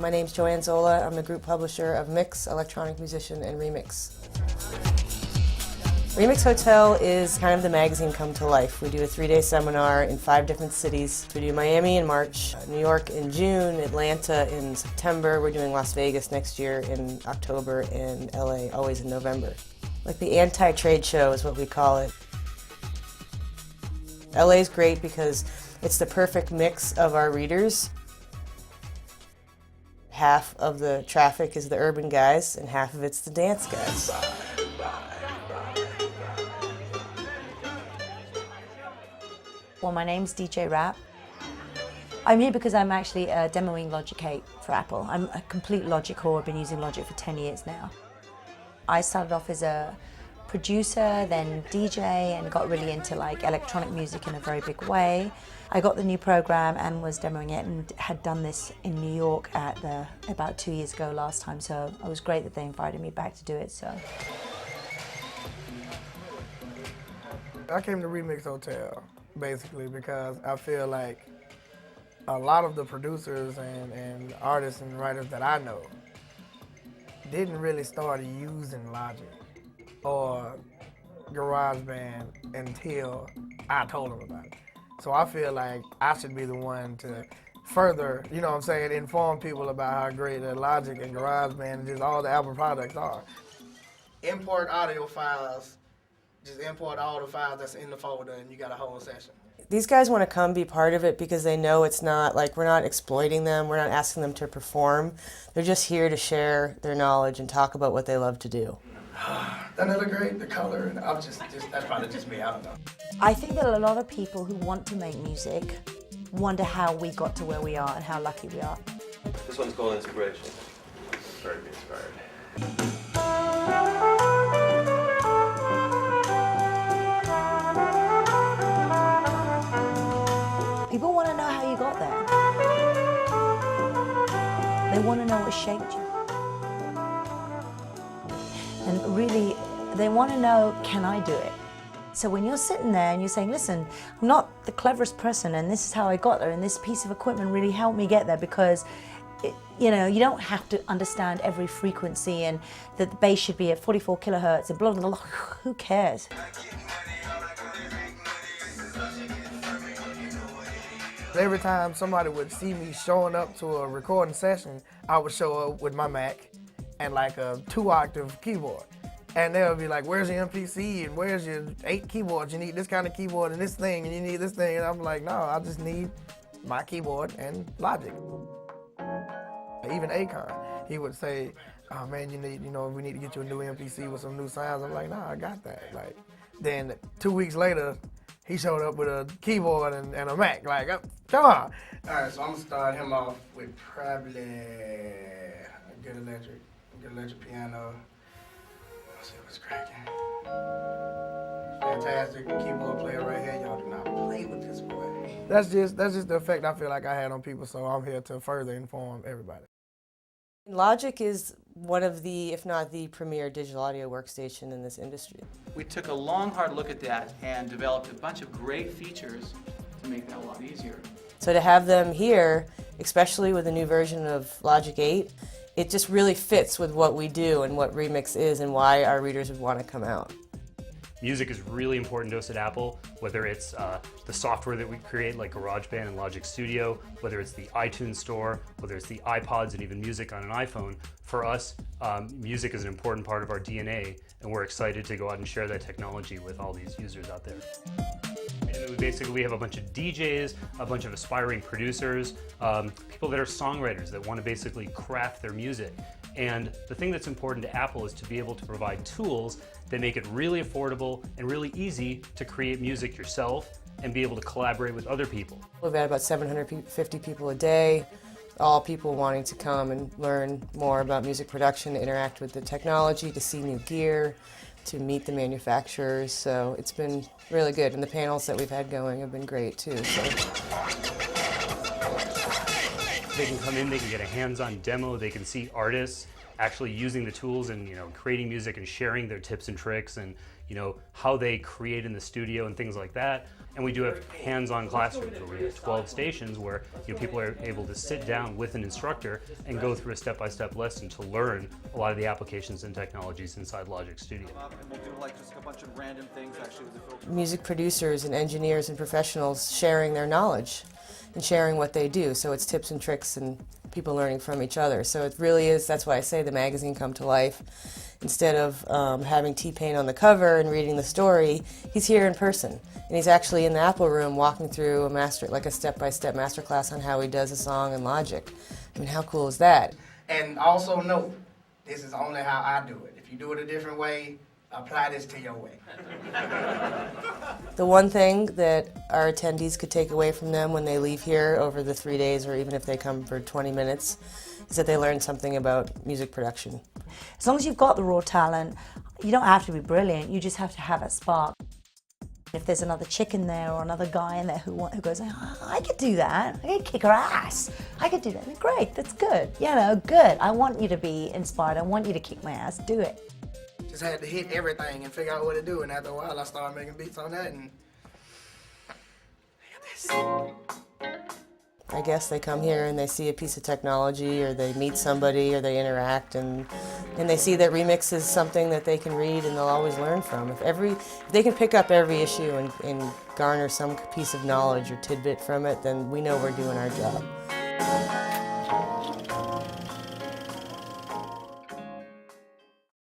My name's Joanne Zola. I'm the group publisher of Mix, Electronic Musician, and Remix. Remix Hotel is kind of the magazine come to life. We do a 3-day seminar in 5 different cities. We do Miami in March, New York in June, Atlanta in September. We're doing Las Vegas next year in October, and LA always in November. Like the anti-trade show is what we call it. LA is great because it's the perfect mix of our readers. Half of the traffic is the urban guys, and half of it's the dance guys. Well, my name's DJ Rap. I'm here because I'm actually demoing Logic 8 for Apple. I'm a complete Logic whore. I've been using Logic for 10 years now. I started off as a producer, then DJ, and got really into like electronic music in a very big way. I got the new program and was demoing it, and had done this in New York about 2 years ago last time, so it was great that they invited me back to do it. So I came to Remix Hotel basically because I feel like a lot of the producers and artists and writers that I know didn't really start using Logic or GarageBand until I told them about it. So I feel like I should be the one to further, you know what I'm saying, inform people about how great that Logic and GarageBand and just all the Apple products are. Import audio files, just import all the files that's in the folder and you got a whole session. These guys want to come be part of it because they know it's not like we're not exploiting them, we're not asking them to perform. They're just here to share their knowledge and talk about what they love to do. Doesn't it look great? The color, and I'm just that's probably just me, I don't know. I think that a lot of people who want to make music wonder how we got to where we are and how lucky we are. This one's called Inspiration. Very inspired. People want to know how you got there. They want to know what shaped you. And really, they want to know, can I do it? So when you're sitting there and you're saying, listen, I'm not the cleverest person and this is how I got there and this piece of equipment really helped me get there, because you don't have to understand every frequency and that the bass should be at 44 kilohertz and blah, blah, blah. Who cares? Every time somebody would see me showing up to a recording session, I would show up with my Mac and like a 2-octave keyboard. And they'll be like, where's your MPC and where's your 8 keyboards? You need this kind of keyboard and this thing and you need this thing. And I'm like, no, I just need my keyboard and Logic. Even Akon, he would say, oh man, we need to get you a new MPC with some new sounds. I'm like, no, I got that. Like, then 2 weeks later, he showed up with a keyboard and a Mac. Like, come on. All right, so I'm gonna start him off with probably a good electric piano. Let's see what's cracking. Fantastic keyboard player right here. Y'all do not play with this boy. That's just the effect I feel like I had on people, so I'm here to further inform everybody. Logic is one of the, if not the premier digital audio workstation in this industry. We took a long, hard look at that and developed a bunch of great features to make that a lot easier. So to have them here, especially with the new version of Logic 8, it just really fits with what we do and what Remix is and why our readers would want to come out. Music is really important to us at Apple, whether it's the software that we create like GarageBand and Logic Studio, whether it's the iTunes Store, whether it's the iPods and even music on an iPhone. For us, music is an important part of our DNA, and we're excited to go out and share that technology with all these users out there. And basically, we have a bunch of DJs, a bunch of aspiring producers, people that are songwriters that want to basically craft their music. And the thing that's important to Apple is to be able to provide tools that make it really affordable and really easy to create music yourself and be able to collaborate with other people. We've had about 750 people a day, all people wanting to come and learn more about music production, to interact with the technology, to see new gear, to meet the manufacturers. So it's been really good, and the panels that we've had going have been great too. So. They can come in, they can get a hands-on demo, they can see artists actually using the tools and creating music and sharing their tips and tricks and how they create in the studio and things like that. And we do have hands-on classrooms where we have 12 stations where people are able to sit down with an instructor and go through a step-by-step lesson to learn a lot of the applications and technologies inside Logic Studio. And we'll do like just a bunch of random things actually with the filter. Music producers and engineers and professionals sharing their knowledge and sharing what they do. So it's tips and tricks and people learning from each other. So it really is, that's why I say the magazine come to life. Instead of having T-Pain on the cover and reading the story, he's here in person. And he's actually in the Apple room walking through a step-by-step masterclass on how he does a song in Logic. I mean, how cool is that? And also note, this is only how I do it. If you do it a different way, apply this to your way. The one thing that our attendees could take away from them when they leave here over the 3 days, or even if they come for 20 minutes, is that they learn something about music production. As long as you've got the raw talent, you don't have to be brilliant, you just have to have a spark. If there's another chick in there or another guy in there who goes, oh, I could do that, I could kick her ass, I could do that, then great, that's good, good. I want you to be inspired, I want you to kick my ass, do it. Just had to hit everything and figure out what to do, and after a while I started making beats on that, and I guess they come here and they see a piece of technology, or they meet somebody, or they interact, and they see that remix is something that they can read and they'll always learn from. If they can pick up every issue and garner some piece of knowledge or tidbit from it, then we know we're doing our job.